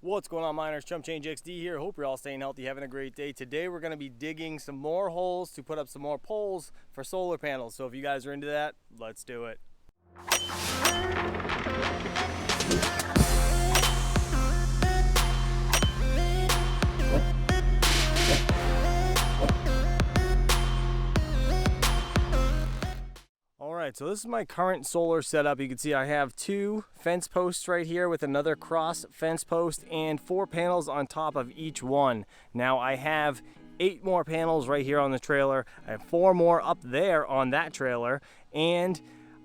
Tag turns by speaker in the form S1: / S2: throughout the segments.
S1: What's going on, miners? Chump Change XD here. Hope you're all staying healthy, having a great day. Today we're going to be digging some more holes to put up some more poles for solar panels. So if you guys are into that, let's do it. Alright, so this is my current solar setup. You can see I have two fence posts right here with another cross fence post and 4 panels on top of each one. Now I have 8 more panels right here on the trailer. I have 4 more up there on that trailer, and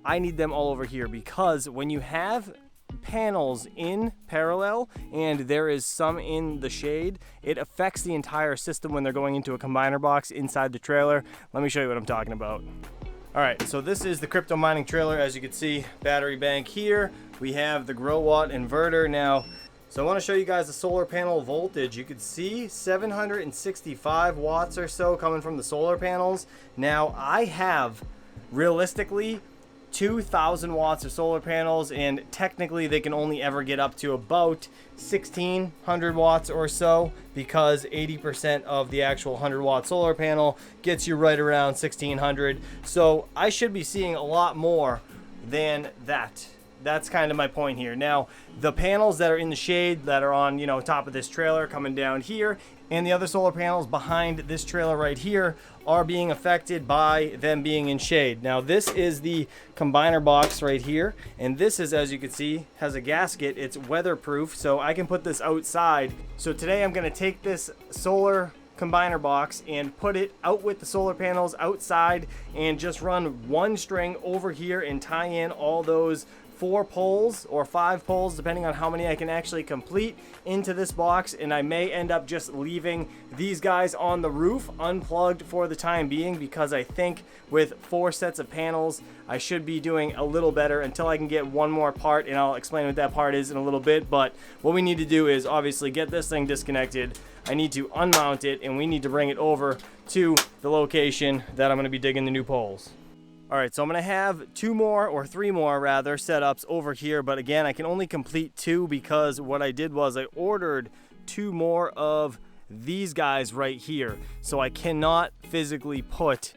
S1: I need them all over here because when you have panels in parallel and there is some in the shade, it affects the entire system when they're going into a combiner box inside the trailer. Let me show you what I'm talking about. Alright, so this is the crypto mining trailer. As you can see, battery bank here. We have the grow watt inverter now. So I want to show you guys the solar panel voltage. You can see 765 watts or so coming from the solar panels. Now I have realistically 2,000 watts of solar panels, and technically they can only ever get up to about 1,600 watts or so, because 80% of the actual 100 watt solar panel gets you right around 1,600. So I should be seeing a lot more than that. That's kind of my point here. Now, the panels that are in the shade that are on, top of this trailer coming down here, and the other solar panels behind this trailer right here are being affected by them being in shade. Now, this is the combiner box right here, and this is, as you can see, has a gasket. It's weatherproof, so I can put this outside. So today I'm going to take this solar combiner box and put it out with the solar panels outside and just run one string over here and tie in all those 4 poles or 5 poles, depending on how many I can actually complete, into this box. And I may end up just leaving these guys on the roof unplugged for the time being, because I think with 4 sets of panels I should be doing a little better until I can get one more part, and I'll explain what that part is in a little bit. But what we need to do is obviously get this thing disconnected. I need to unmount it, and we need to bring it over to the location that I'm going to be digging the new poles. Alright, so I'm going to have 2 more, or 3 more rather, setups over here, but again, I can only complete 2 because what I did was I ordered 2 more of these guys right here. So I cannot physically put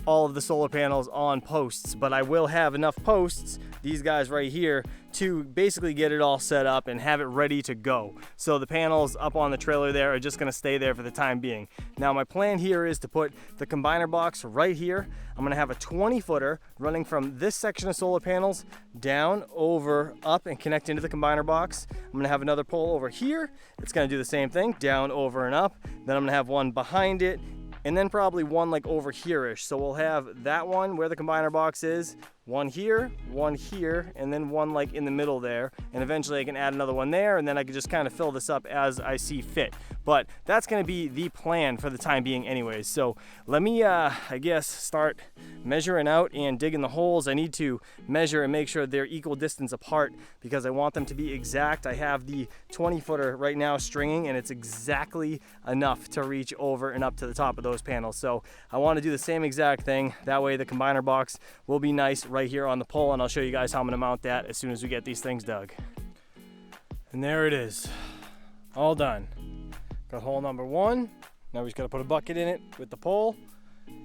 S1: all of the solar panels on posts, but I will have enough posts, these guys right here, to basically get it all set up and have it ready to go. So the panels up on the trailer there are just going to stay there for the time being. Now my plan here is to put the combiner box right here. I'm going to have a 20-footer running from this section of solar panels down, over, up, and connect into the combiner box. I'm going to have another pole over here. It's going to do the same thing, down, over, and up. Then I'm going to have one behind it, and then probably one like over here-ish. So we'll have that one where the combiner box is, one here, and then one like in the middle there. And eventually I can add another one there, and then I can just kind of fill this up as I see fit. But that's going to be the plan for the time being anyways. So let me, I guess, start measuring out and digging the holes. I need to measure and make sure they're equal distance apart because I want them to be exact. I have the 20-footer right now stringing, and it's exactly enough to reach over and up to the top of those panels. So I want to do the same exact thing. That way the combiner box will be nice right here on the pole, and I'll show you guys how I'm going to mount that as soon as we get these things dug. And there it is, all done. Got hole number 1. Now we just got to put a bucket in it with the pole,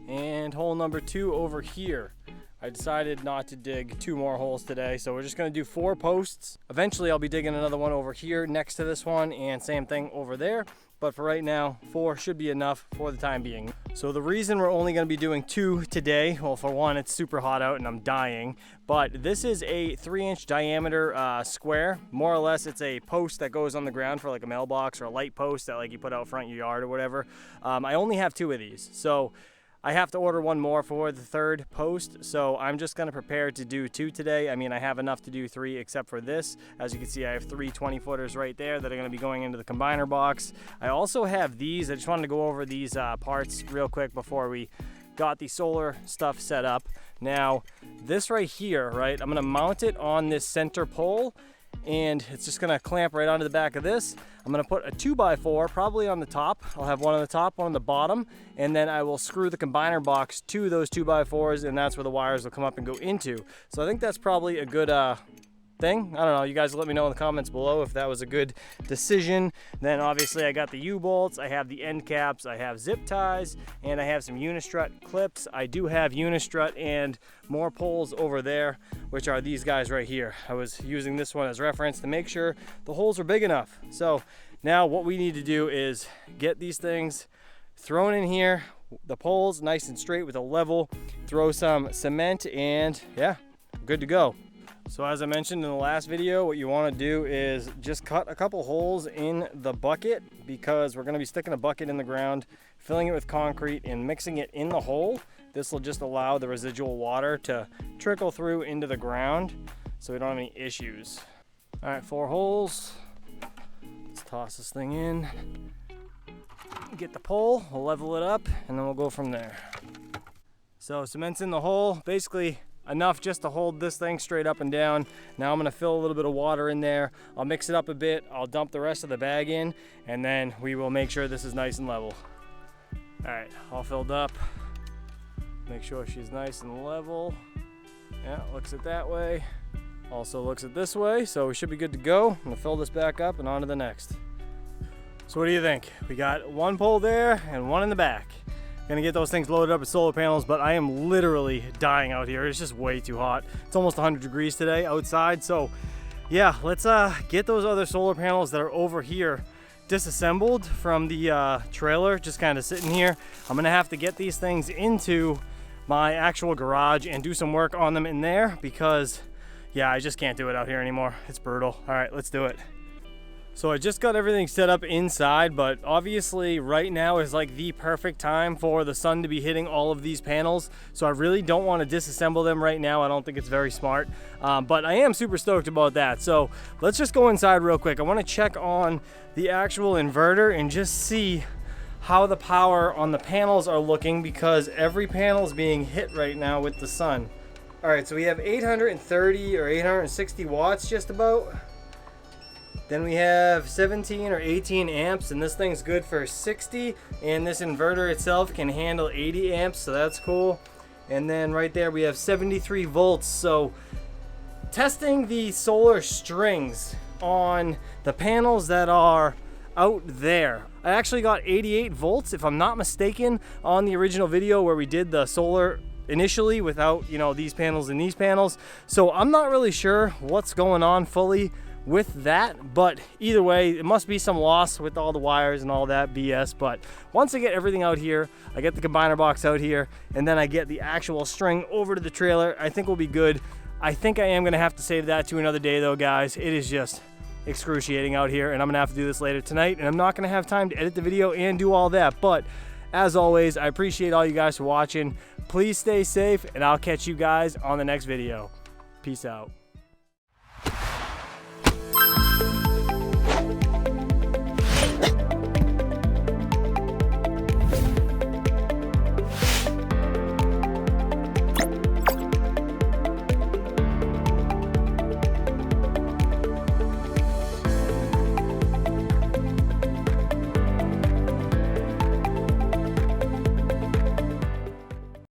S1: and hole number 2 over here. I decided not to dig 2 more holes today, so we're just going to do 4 posts. Eventually I'll be digging another one over here next to this one, and same thing over there. But for right now, 4 should be enough for the time being. So the reason we're only going to be doing 2 today, well, for one, it's super hot out and I'm dying, but this is a 3-inch diameter square. More or less, it's a post that goes on the ground for like a mailbox, or a light post that like you put out front of your yard or whatever. I only have 2 of these, so I have to order 1 more for the 3rd post, so I'm just going to prepare to do 2 today. I mean, I have enough to do 3 except for this. As you can see, I have 3 20-footers right there that are going to be going into the combiner box. I also have these. I just wanted to go over these parts real quick before we got the solar stuff set up. Now, this right here, right, I'm going to mount it on this center pole, and it's just gonna clamp right onto the back of this. I'm gonna put a 2x4 probably on the top. I'll have one on the top, one on the bottom, and then I will screw the combiner box to those 2x4s, and that's where the wires will come up and go into. So I think that's probably a good thing. I don't know, you guys let me know in the comments below if that was a good decision. Then obviously I got the U-bolts, I have the end caps, I have zip ties, and I have some unistrut clips. I do have unistrut and more poles over there, which are these guys right here. I was using this one as reference to make sure the holes are big enough. So now what we need to do is get these things thrown in here, the poles nice and straight with a level, throw some cement, and yeah, good to go. So as I mentioned in the last video, what you want to do is just cut a couple holes in the bucket, because we're going to be sticking a bucket in the ground, filling it with concrete and mixing it in the hole. This will just allow the residual water to trickle through into the ground so we don't have any issues. All right, 4 holes. Let's toss this thing in, get the pole, we'll level it up, and then we'll go from there. So cement's in the hole, basically enough just to hold this thing straight up and down. Now I'm gonna fill a little bit of water in there. I'll mix it up a bit. I'll dump the rest of the bag in, and then we will make sure this is nice and level. All right, all filled up. Make sure she's nice and level. Yeah, looks it that way. Also looks it this way, so we should be good to go. I'm gonna fill this back up and on to the next. So what do you think? We got 1 pole there and 1 in the back. Gonna get those things loaded up with solar panels, but I am literally dying out here. It's just way too hot. It's almost 100 degrees today outside. So yeah, let's get those other solar panels that are over here disassembled from the trailer, just kind of sitting here. I'm gonna have to get these things into my actual garage and do some work on them in there, because yeah, I just can't do it out here anymore. It's brutal. All right, let's do it. So I just got everything set up inside, but obviously right now is like the perfect time for the sun to be hitting all of these panels. So I really don't want to disassemble them right now. I don't think it's very smart, but I am super stoked about that. So let's just go inside real quick. I want to check on the actual inverter and just see how the power on the panels are looking, because every panel is being hit right now with the sun. All right, so we have 830 or 860 watts just about. Then we have 17 or 18 amps, and this thing's good for 60, and this inverter itself can handle 80 amps, so that's cool. And then right there we have 73 volts. So testing the solar strings on the panels that are out there, I actually got 88 volts if I'm not mistaken on the original video where we did the solar initially without, you know, these panels and these panels. So I'm not really sure what's going on fully with that, but either way, it must be some loss with all the wires and all that BS. But once I get everything out here, I get the combiner box out here, and then I get the actual string over to the trailer, I think we'll be good. I think I am gonna have to save that to another day though, guys. It is just excruciating out here, and I'm gonna have to do this later tonight, and I'm not gonna have time to edit the video and do all that. But as always, I appreciate all you guys for watching. Please stay safe, and I'll catch you guys on the next video. Peace out.